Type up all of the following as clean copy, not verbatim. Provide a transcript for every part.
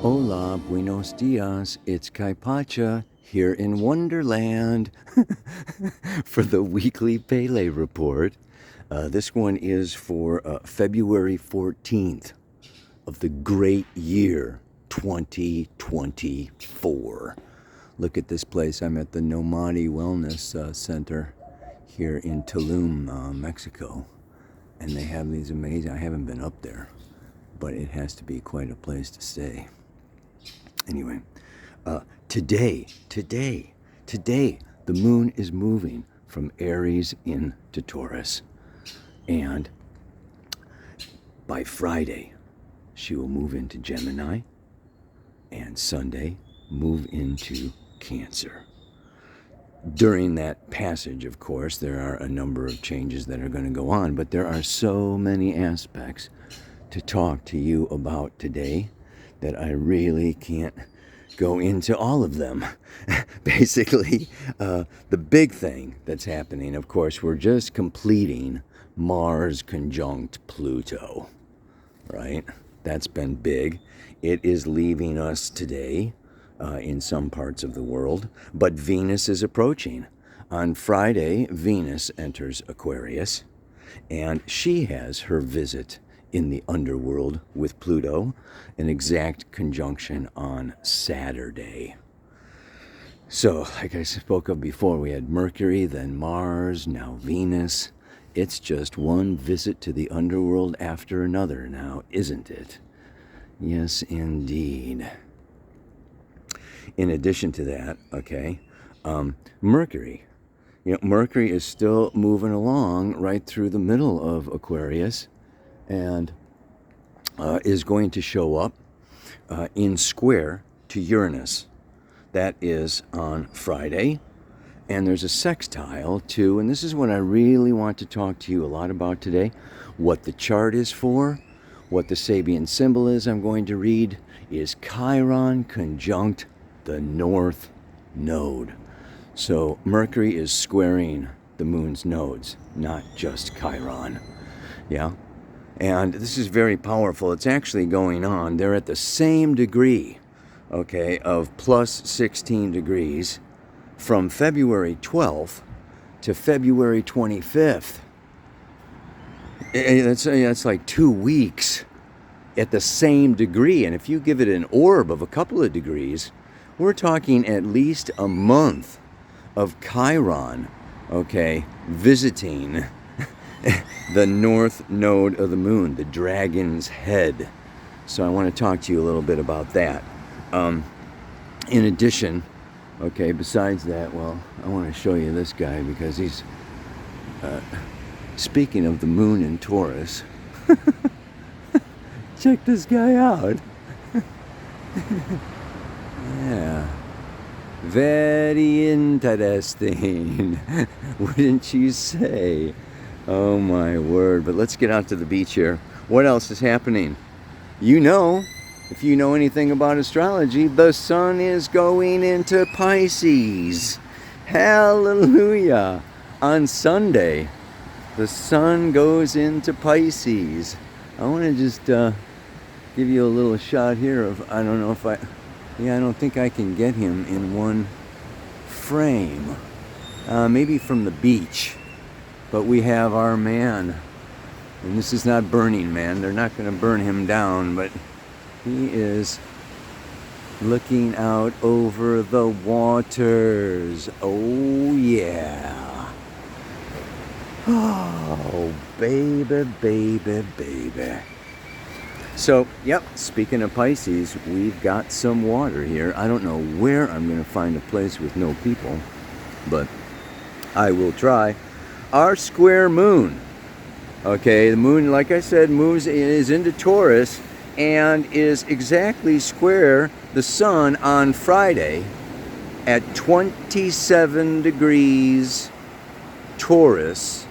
Hola, buenos dias. It's Kaipacha here in Wonderland for the weekly Pele report. This one is for February 14th of the great year 2024. Look at this place. I'm at the Nomadi Wellness Center here in Tulum, Mexico. And they have these amazing, I haven't been up there, but it has to be quite a place to stay. Anyway, today, the moon is moving from Aries into Taurus. And by Friday, she will move into Gemini, and Sunday, move into Cancer. During that passage, of course, there are a number of changes that are going to go on, but there are so many aspects to talk to you about today that I really can't go into all of them. Basically, the big thing that's happening, of course, we're just completing Mars conjunct Pluto, right? That's been big. It is leaving us today in some parts of the world, but Venus is approaching. On Friday, Venus enters Aquarius, and she has her visit in the underworld with Pluto, an exact conjunction on Saturday. So, like I spoke of before, we had Mercury, then Mars, now Venus. It's just one visit to the underworld after another now, isn't it? Yes, indeed. In addition to that, Mercury. Mercury is still moving along right through the middle of Aquarius, and is going to show up in square to Uranus. That is on Friday. And there's a sextile too, and this is what I really want to talk to you a lot about today. What the chart is for, what the Sabian symbol is I'm going to read, is Chiron conjunct the North Node. So Mercury is squaring the moon's nodes, not just Chiron. Yeah? And this is very powerful. It's actually going on. They're at the same degree, of plus 16 degrees from February 12th to February 25th. That's like 2 weeks at the same degree. And if you give it an orb of a couple of degrees, we're talking at least a month of Chiron, visiting the north node of the moon, the dragon's head. So I want to talk to you a little bit about that. In addition, besides that, I want to show you this guy because he's, speaking of the moon in Taurus, check this guy out. Yeah. Very interesting, wouldn't you say? Oh my word. But let's get out to the beach here. What else is happening? If you know anything about astrology, the sun is going into Pisces. Hallelujah. On Sunday, the sun goes into Pisces. I want to just give you a little shot here of, I don't think I can get him in one frame. Maybe from the beach. But we have our man, and this is not Burning Man. They're not going to burn him down, but he is looking out over the waters. Oh, yeah. Oh, baby, baby, baby. So, speaking of Pisces, we've got some water here. I don't know where I'm going to find a place with no people, but I will try. Our square moon, the moon, like I said, is into Taurus and is exactly square the sun on Friday at 27 degrees Taurus,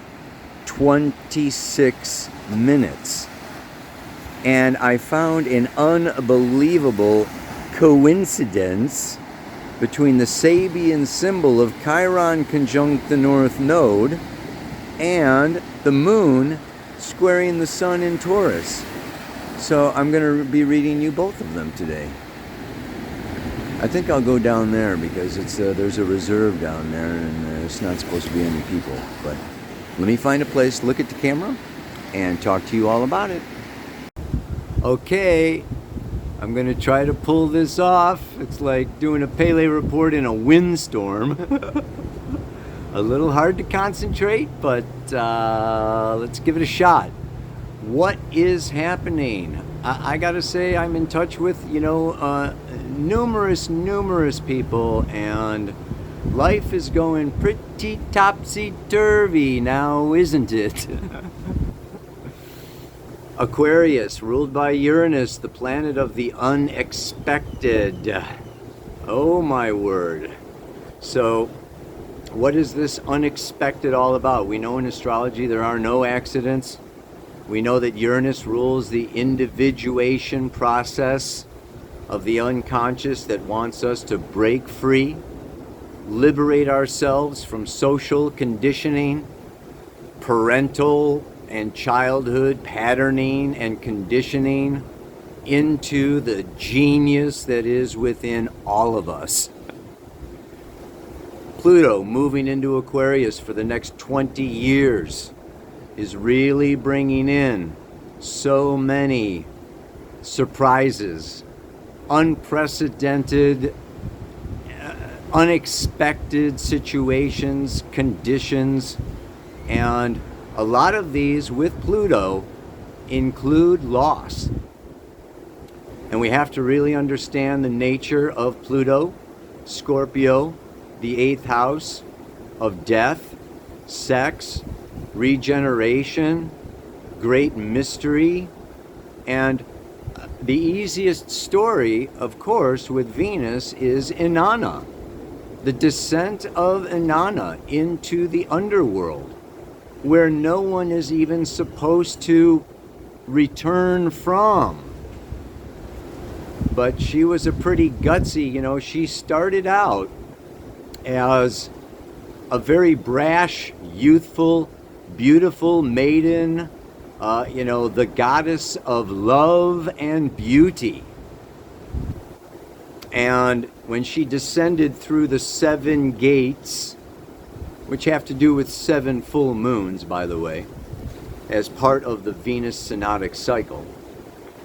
26 minutes. And I found an unbelievable coincidence between the Sabian symbol of Chiron conjunct the North Node and the moon squaring the sun in Taurus. So I'm going to be reading you both of them today. I think I'll go down there because it's there's a reserve down there and there's not supposed to be any people. But let me find a place, look at the camera, and talk to you all about it. Okay, I'm going to try to pull this off. It's like doing a Pele report in a windstorm. A little hard to concentrate, but let's give it a shot. What is happening? I gotta say, I'm in touch with, numerous people, and life is going pretty topsy-turvy now, isn't it? Aquarius, ruled by Uranus, the planet of the unexpected. Oh my word. So, what is this unexpected all about? We know in astrology there are no accidents. We know that Uranus rules the individuation process of the unconscious that wants us to break free, liberate ourselves from social conditioning, parental and childhood patterning and conditioning into the genius that is within all of us. Pluto moving into Aquarius for the next 20 years is really bringing in so many surprises, unprecedented, unexpected situations, conditions, and a lot of these with Pluto include loss. And we have to really understand the nature of Pluto, Scorpio, the 8th house of death, sex, regeneration, great mystery, and the easiest story, of course, with Venus is Inanna, the descent of Inanna into the underworld, where no one is even supposed to return from. But she was a pretty gutsy, she started out as a very brash, youthful, beautiful maiden, the goddess of love and beauty. And when she descended through the 7 gates, which have to do with 7 full moons, by the way, as part of the Venus synodic cycle.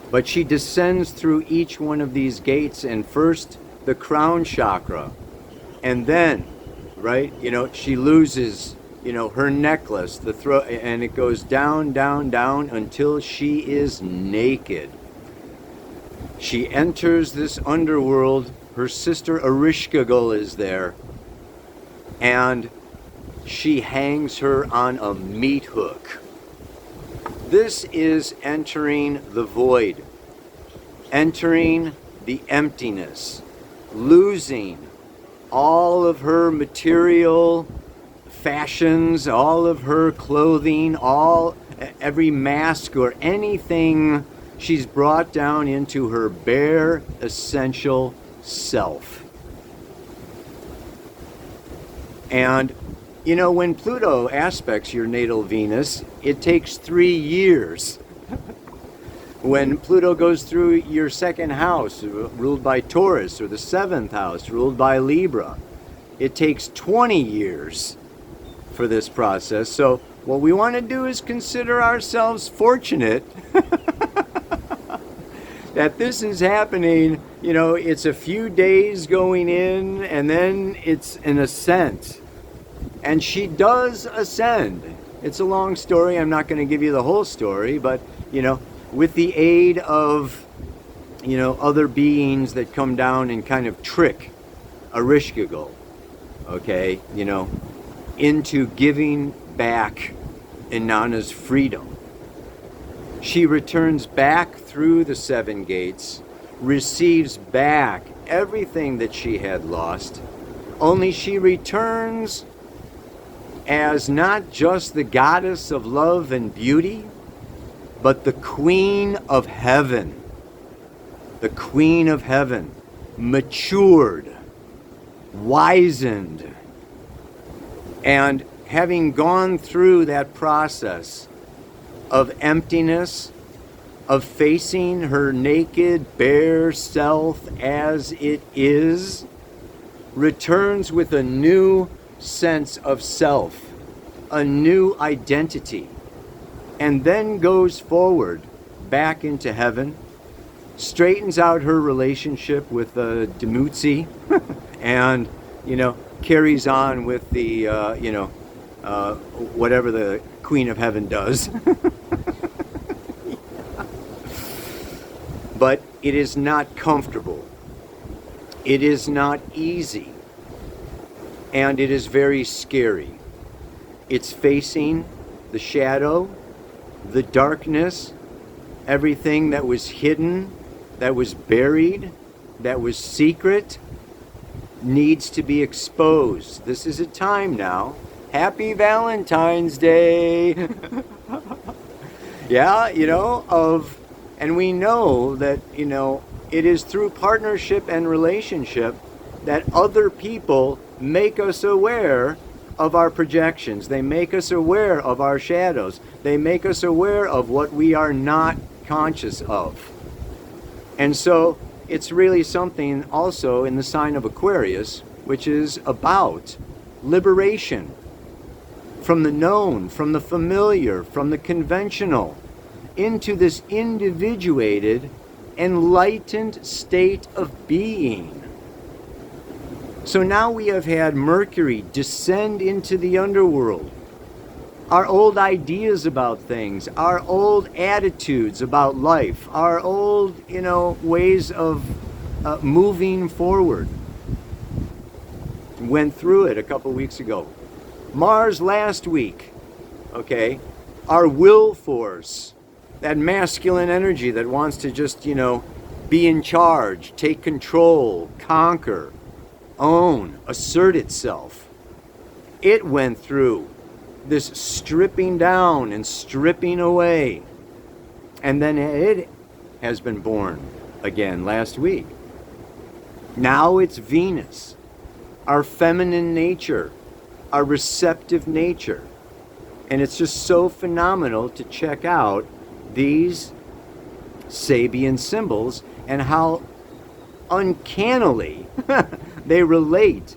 But she descends through each one of these gates, and first the crown chakra, and then, right, she loses, her necklace, the throat, and it goes down, down, down until she is naked. She enters this underworld. Her sister Ereshkigal is there, and she hangs her on a meat hook. This is entering the void, entering the emptiness, losing all of her material fashions, all of her clothing, every mask or anything she's brought down into her bare essential self. And when Pluto aspects your natal Venus, it takes 3 years. When Pluto goes through your 2nd house, ruled by Taurus, or the 7th house, ruled by Libra, it takes 20 years for this process. So what we want to do is consider ourselves fortunate that this is happening. It's a few days going in, and then it's an ascent. And she does ascend. It's a long story. I'm not going to give you the whole story, but, with the aid of, other beings that come down and kind of trick Ereshkigal, okay, into giving back Inanna's freedom. She returns back through the 7 gates, receives back everything that she had lost, only she returns as not just the goddess of love and beauty, but the Queen of Heaven. The Queen of Heaven, matured, wizened, and having gone through that process of emptiness, of facing her naked, bare self as it is, returns with a new sense of self, a new identity, and then goes forward back into heaven, straightens out her relationship with Demutzi, and, carries on with the, whatever the Queen of Heaven does. But it is not comfortable. It is not easy. And it is very scary. It's facing the shadow, the darkness, everything that was hidden, that was buried, that was secret, needs to be exposed. This is a time now. Happy Valentine's Day. Yeah, and we know that, it is through partnership and relationship that other people make us aware of our projections. They make us aware of our shadows. They make us aware of what we are not conscious of. And so it's really something also in the sign of Aquarius, which is about liberation from the known, from the familiar, from the conventional, into this individuated, enlightened state of being. So now we have had Mercury descend into the underworld. Our old ideas about things, our old attitudes about life, our old, ways of moving forward. Went through it a couple weeks ago. Mars last week, okay? Our will force, that masculine energy that wants to just, be in charge, take control, conquer, own, assert itself. It went through this stripping down and stripping away. And then it has been born again last week. Now it's Venus, our feminine nature, our receptive nature. And it's just so phenomenal to check out these Sabian symbols and how uncannily they relate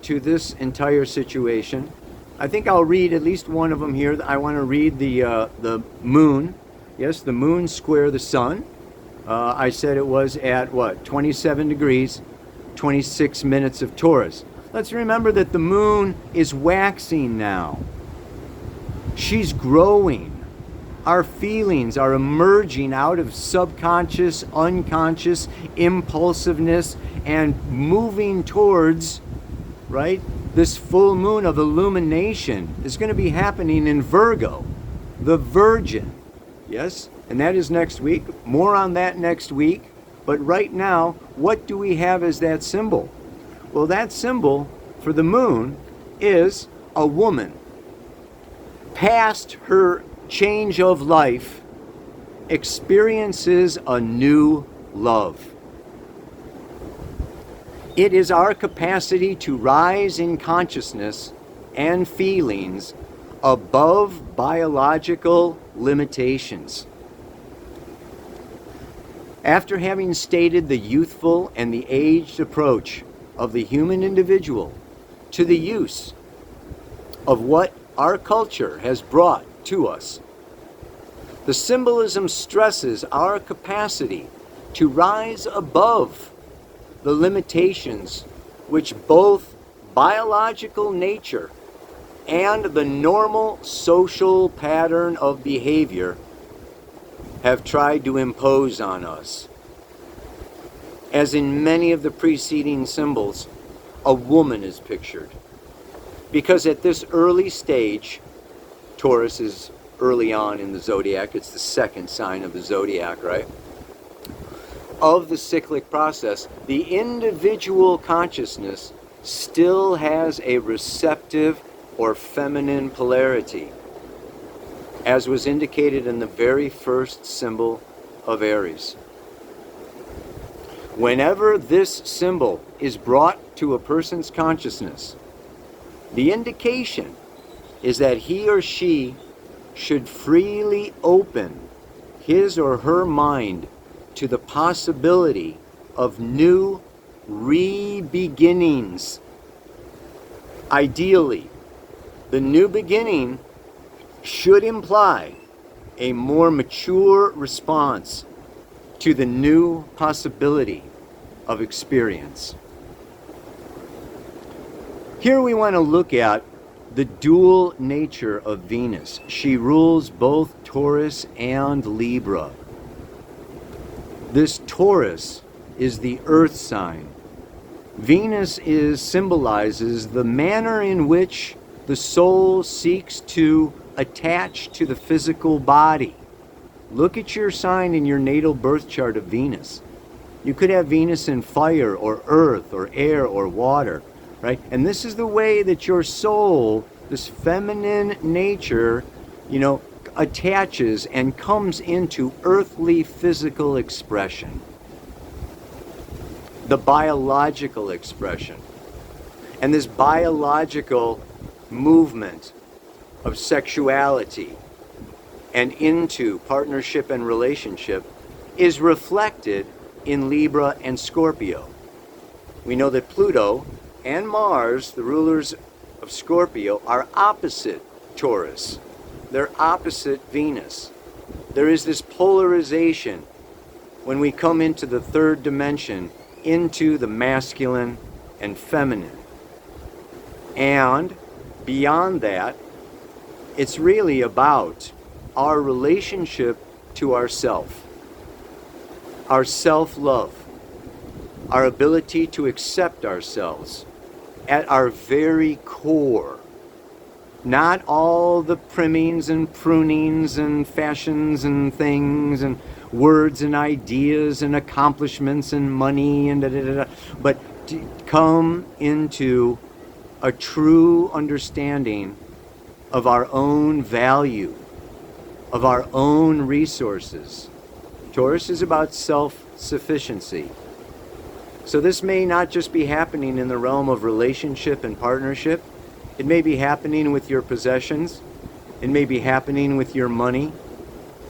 to this entire situation. I think I'll read at least one of them here. I want to read the moon. Yes, the moon square the sun. I said it was at 27 degrees, 26 minutes of Taurus. Let's remember that the moon is waxing now. She's growing. Our feelings are emerging out of subconscious, unconscious impulsiveness and moving towards, this full moon of illumination is going to be happening in Virgo, the Virgin. Yes? And that is next week. More on that next week. But right now, what do we have as that symbol? Well, that symbol for the moon is a woman. Past her change of life, experiences a new love. It is our capacity to rise in consciousness and feelings above biological limitations. After having stated the youthful and the aged approach of the human individual to the use of what our culture has brought to us, the symbolism stresses our capacity to rise above the limitations which both biological nature and the normal social pattern of behavior have tried to impose on us. As in many of the preceding symbols, a woman is pictured. Because at this early stage, Taurus is early on in the zodiac, it's the second sign of the zodiac, right? Of the cyclic process, the individual consciousness still has a receptive or feminine polarity, as was indicated in the very first symbol of Aries. Whenever this symbol is brought to a person's consciousness, the indication is that he or she should freely open his or her mind to the possibility of new re-beginnings. Ideally, the new beginning should imply a more mature response to the new possibility of experience. Here we want to look at the dual nature of Venus. She rules both Taurus and Libra. This Taurus is the earth sign. Venus symbolizes the manner in which the soul seeks to attach to the physical body. Look at your sign in your natal birth chart of Venus. You could have Venus in fire or earth or air or water, right? And this is the way that your soul, this feminine nature, attaches and comes into earthly physical expression. The biological expression. And this biological movement of sexuality and into partnership and relationship is reflected in Libra and Scorpio. We know that Pluto and Mars, the rulers of Scorpio, are opposite Taurus. They're opposite Venus. There is this polarization when we come into the third dimension, into the masculine and feminine. And beyond that, it's really about our relationship to ourself, our self-love, our ability to accept ourselves at our very core. Not all the primings and prunings and fashions and things and words and ideas and accomplishments and money and but to come into a true understanding of our own value, of our own resources. Taurus is about self-sufficiency. So this may not just be happening in the realm of relationship and partnership. It may be happening with your possessions. It may be happening with your money.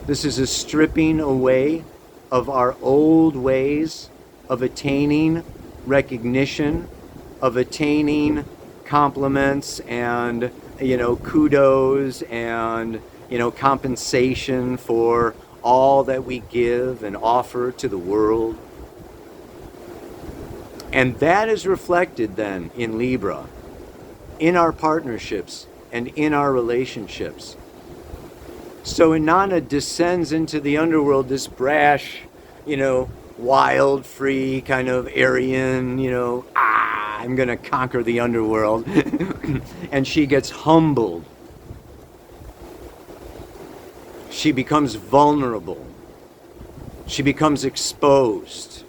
This is a stripping away of our old ways of attaining recognition, of attaining compliments and, kudos and, compensation for all that we give and offer to the world. And that is reflected then in Libra, in our partnerships and in our relationships. So Inanna descends into the underworld, this brash, wild, free, kind of Aryan, I'm going to conquer the underworld. And she gets humbled. She becomes vulnerable. She becomes exposed.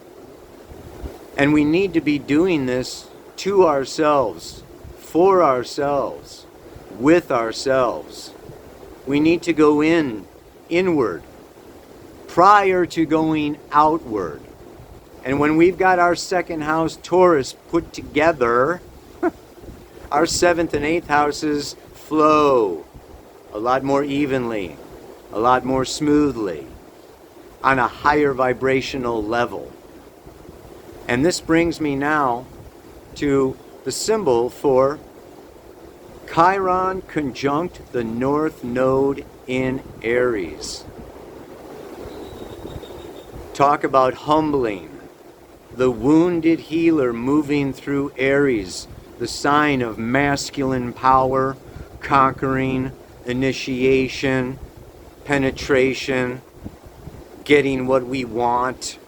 And we need to be doing this to ourselves, for ourselves, with ourselves. We need to go inward, prior to going outward. And when we've got our second house, Taurus, put together, our seventh and eighth houses flow a lot more evenly, a lot more smoothly, on a higher vibrational level. And this brings me now to the symbol for Chiron conjunct the North Node in Aries. Talk about humbling. The wounded healer moving through Aries, the sign of masculine power, conquering, initiation, penetration, getting what we want,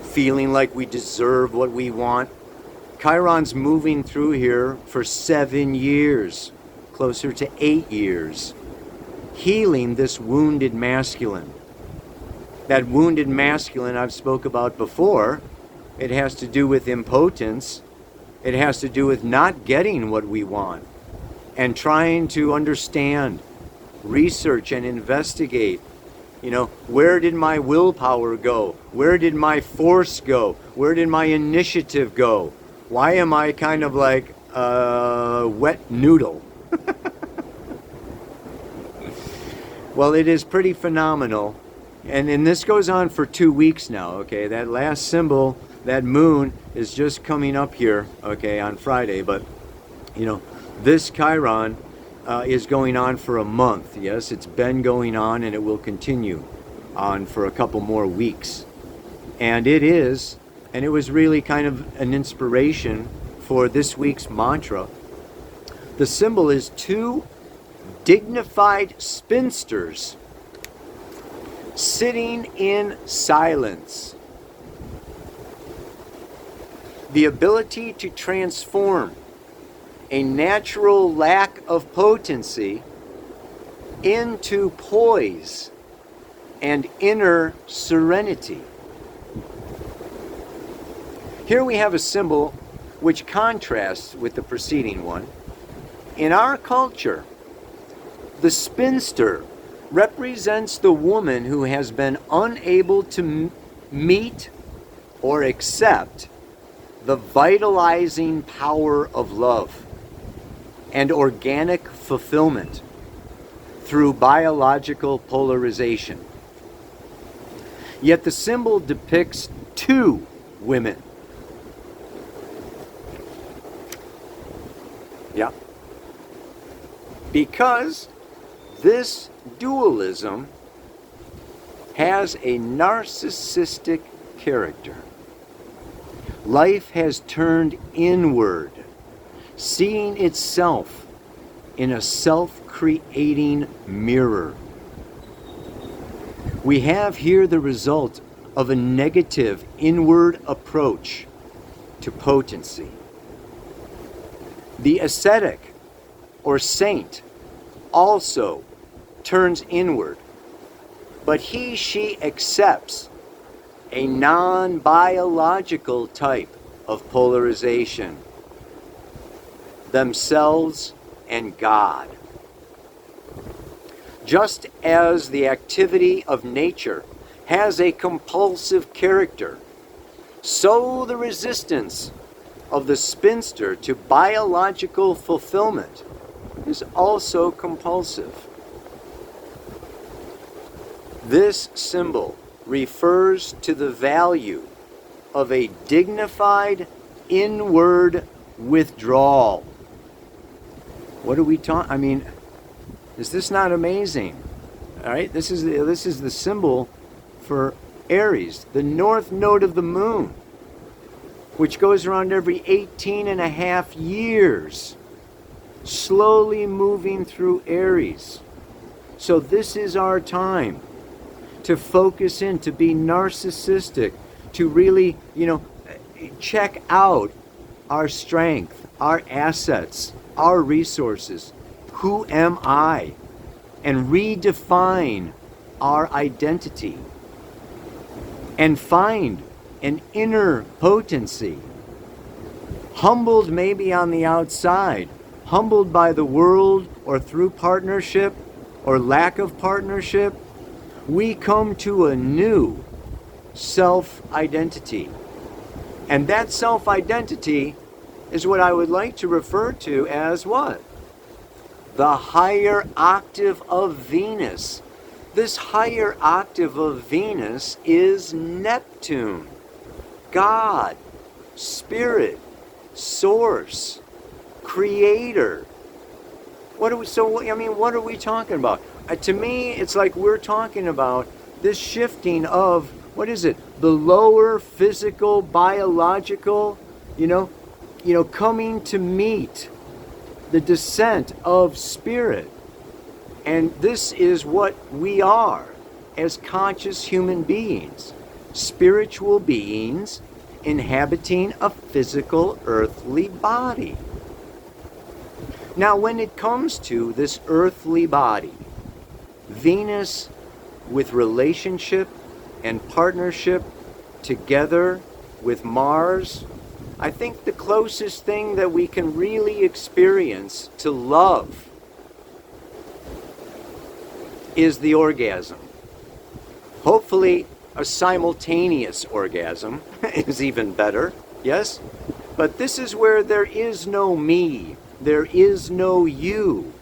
feeling like we deserve what we want. Chiron's moving through here for 7 years, closer to 8 years, healing this wounded masculine. That wounded masculine I've spoke about before, it has to do with impotence. It has to do with not getting what we want and trying to understand, research and investigate. Where did my willpower go? Where did my force go? Where did my initiative go? Why am I kind of like a wet noodle? Well, it is pretty phenomenal And this goes on for 2 weeks now, okay? That last symbol, that moon, is just coming up here, okay, on Friday. But, you know, this Chiron is going on for a month. Yes, it's been going on, and it will continue on for a couple more weeks. And it was really kind of an inspiration for this week's mantra. The symbol is 2 dignified spinsters sitting in silence. The ability to transform a natural lack of potency into poise and inner serenity. Here we have a symbol which contrasts with the preceding one. In our culture, the spinster represents the woman who has been unable to meet or accept the vitalizing power of love and organic fulfillment through biological polarization. Yet the symbol depicts 2 women. Yeah. Because this dualism has a narcissistic character. Life has turned inward, seeing itself in a self-creating mirror. We have here the result of a negative inward approach to potency. The ascetic or saint also turns inward, but she accepts a non-biological type of polarization, themselves and God. Just as the activity of nature has a compulsive character, so the resistance of the spinster to biological fulfillment is also compulsive. This symbol refers to the value of a dignified inward withdrawal. What are we talking? I mean, is this not amazing? All right, this is the symbol for Aries, the north node of the moon, which goes around every 18 and a half years, slowly moving through Aries. So this is our time to focus in, to be narcissistic, to really, check out our strength, our assets, our resources. Who am I? And redefine our identity. And find an inner potency. Humbled maybe on the outside, humbled by the world or through partnership or lack of partnership, we come to a new self-identity. And that self-identity is what I would like to refer to as what? The higher octave of Venus. This higher octave of Venus is Neptune, God, Spirit, Source, Creator. What are we talking about? To me, it's like we're talking about this shifting of, what is it? The lower physical, biological, coming to meet the descent of spirit. And this is what we are as conscious human beings, spiritual beings inhabiting a physical earthly body. Now, when it comes to this earthly body, Venus with relationship and partnership together with Mars, I think the closest thing that we can really experience to love is the orgasm. Hopefully a simultaneous orgasm is even better, yes? But this is where there is no me, there is no you,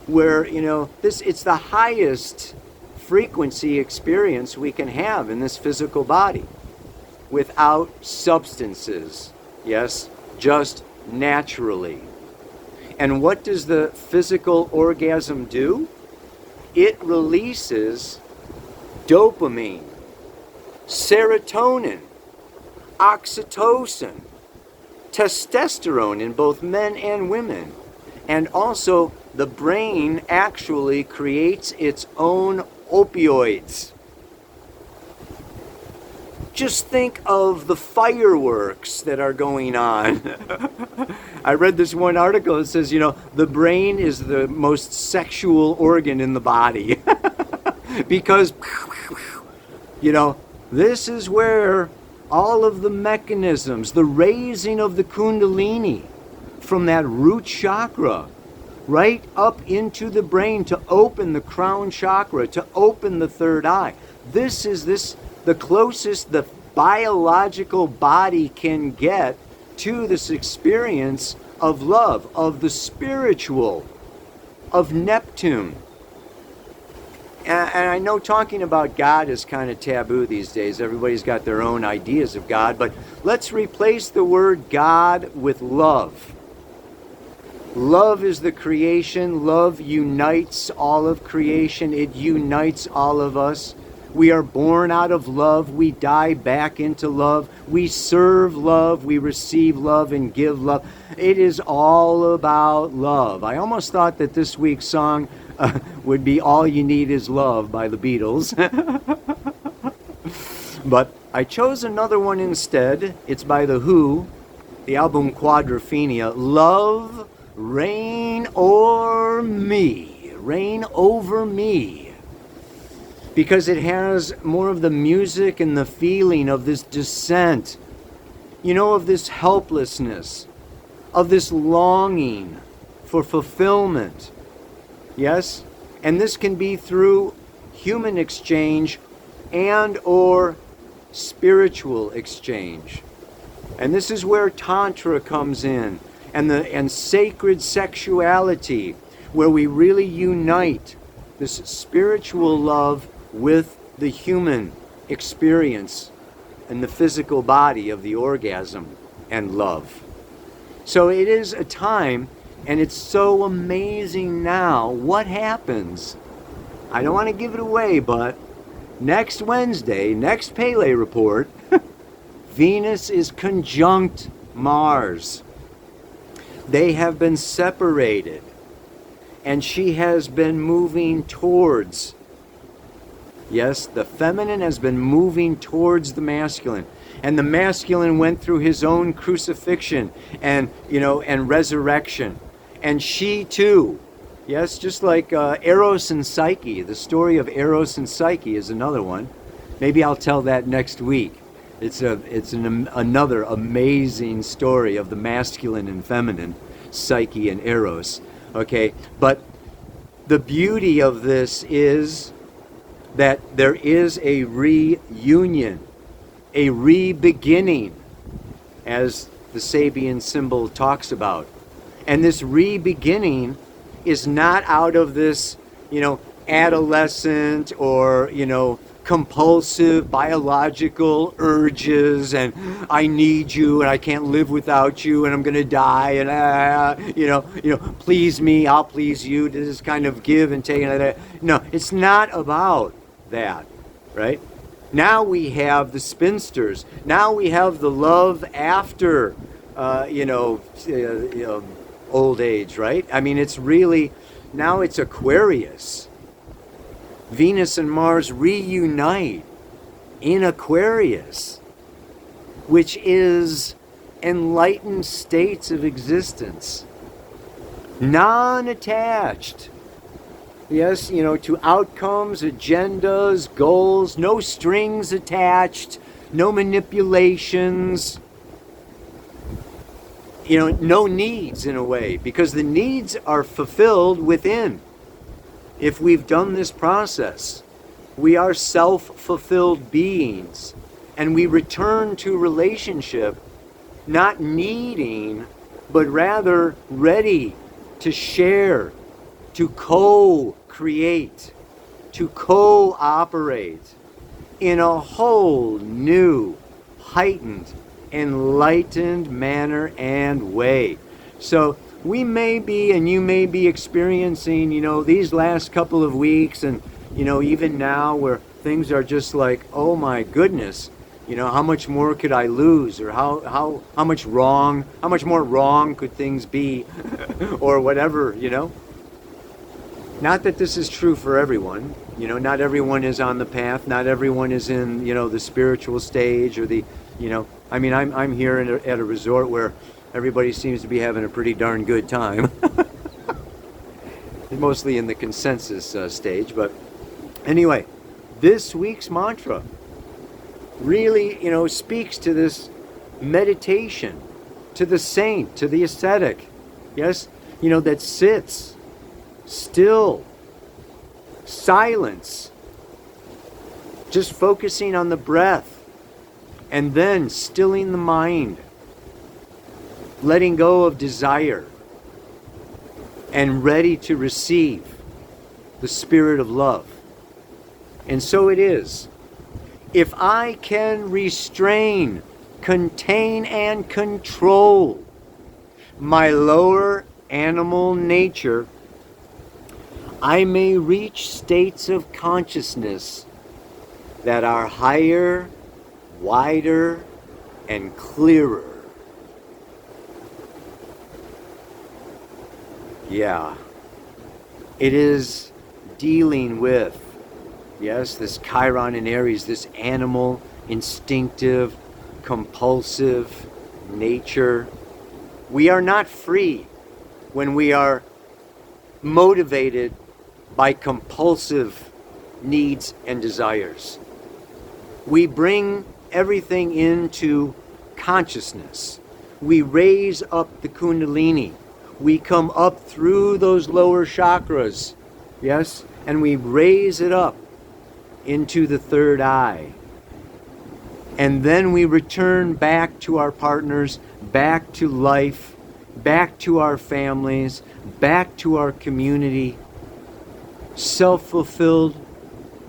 where, it's the highest frequency experience we can have in this physical body without substances. Yes, just naturally. And what does the physical orgasm do? It releases dopamine, serotonin, oxytocin, testosterone in both men and women. And also, the brain actually creates its own opioids. Just think of the fireworks that are going on. I read this one article that says, the brain is the most sexual organ in the body. Because, this is where all of the mechanisms, the raising of the kundalini from that root chakra right up into the brain to open the crown chakra, to open the third eye. This is the closest the biological body can get to this experience of love, of the spiritual, of Neptune. And I know talking about God is kind of taboo these days. Everybody's got their own ideas of God, but let's replace the word God with love. Love is the creation. Love unites all of creation. It unites all of us. We are born out of love. We die back into love. We serve love. We receive love and give love. It is all about love. I almost thought that this week's song would be All You Need Is Love by the Beatles. But I chose another one instead. It's by The Who, the album Quadrophenia. Love, reign o'er me. Reign over me. Because it has more of the music and the feeling of this descent, of this helplessness, of this longing for fulfillment. Yes? And this can be through human exchange and or spiritual exchange. And this is where Tantra comes in, and sacred sexuality, where we really unite this spiritual love with the human experience and the physical body of the orgasm and love. So it is a time, and it's so amazing now what happens. I don't want to give it away, but next Wednesday, next Pele report, Venus is conjunct Mars. They have been separated, and she has been moving towards, yes, the feminine has been moving towards the masculine. And the masculine went through his own crucifixion and, and resurrection. And she too, yes, just like Eros and Psyche. The story of Eros and Psyche is another one. Maybe I'll tell that next week. It's another amazing story of the masculine and feminine, Psyche and Eros. Okay, but the beauty of this is that there is a reunion, a re-beginning, as the Sabian symbol talks about. And this re-beginning is not out of this, adolescent or, compulsive biological urges and I need you and I can't live without you and I'm going to die and, please me, I'll please you. This is kind of give and take. No, it's not about that, right? Now we have the spinsters. Now we have the love after, old age, right? I mean, it's really, now it's Aquarius. Venus and Mars reunite in Aquarius, which is enlightened states of existence, non-attached. Yes, to outcomes, agendas, goals, no strings attached, no manipulations, no needs in a way, because the needs are fulfilled within. If we've done this process, we are self-fulfilled beings, and we return to relationship not needing, but rather ready to share, to co-create. to cooperate in a whole new, heightened, enlightened manner and way. So we may be, and you may be experiencing, these last couple of weeks, and, even now, where things are just like, oh my goodness, how much more could I lose, or how much more wrong could things be, or whatever, Not that this is true for everyone, not everyone is on the path, not everyone is in, the spiritual stage, or the, I'm here at a resort where everybody seems to be having a pretty darn good time. Mostly in the consensus stage, but anyway, this week's mantra really, speaks to this meditation, to the saint, to the ascetic, yes, that sits still, silence, just focusing on the breath, and then stilling the mind, letting go of desire, and ready to receive the spirit of love. And so it is. If I can restrain, contain, and control my lower animal nature, I may reach states of consciousness that are higher, wider, and clearer. Yeah, it is dealing with, yes, this Chiron in Aries, this animal, instinctive, compulsive nature. We are not free when we are motivated by compulsive needs and desires. We bring everything into consciousness. We raise up the Kundalini. We come up through those lower chakras, yes, and we raise it up into the third eye. And then we return back to our partners, back to life, back to our families, back to our community, self-fulfilled,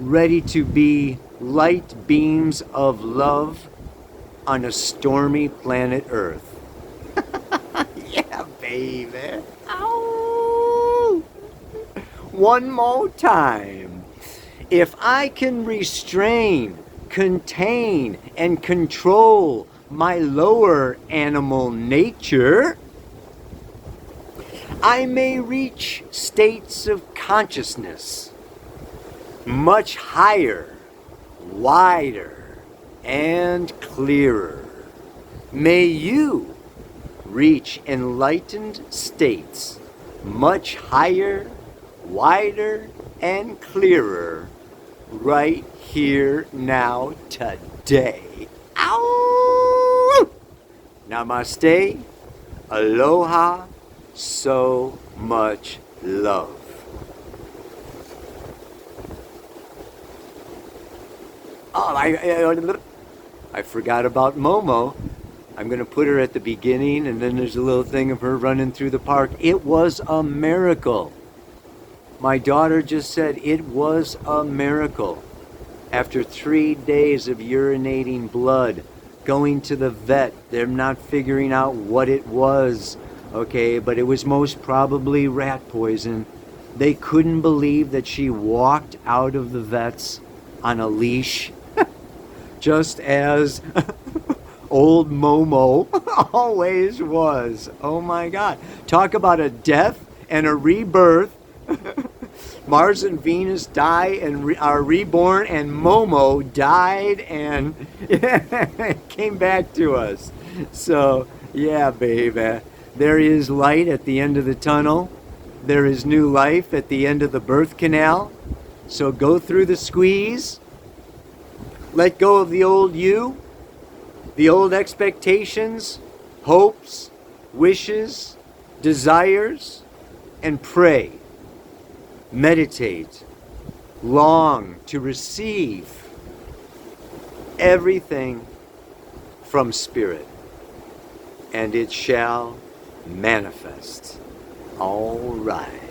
ready to be light beams of love on a stormy planet Earth. Yeah, baby. Ow! One more time. If I can restrain, contain, and control my lower animal nature, I may reach states of consciousness much higher, wider, and clearer. May you reach enlightened states much higher, wider, and clearer right here, now, today. Ow! Namaste. Aloha. So much love. Oh, I forgot about Momo. I'm going to put her at the beginning, and then there's a little thing of her running through the park. It was a miracle. My daughter just said it was a miracle. After 3 days of urinating blood, going to the vet, they're not figuring out what it was, okay, but it was most probably rat poison. They couldn't believe that she walked out of the vet's on a leash, just as old Momo always was. Oh my God. Talk about a death and a rebirth. Mars and Venus die and are reborn, and Momo died and came back to us. So, yeah, baby. There is light at the end of the tunnel. There is new life at the end of the birth canal. So go through the squeeze. Let go of the old you, the old expectations, hopes, wishes, desires, and pray. Meditate. Long to receive everything from Spirit, and it shall manifest. All right.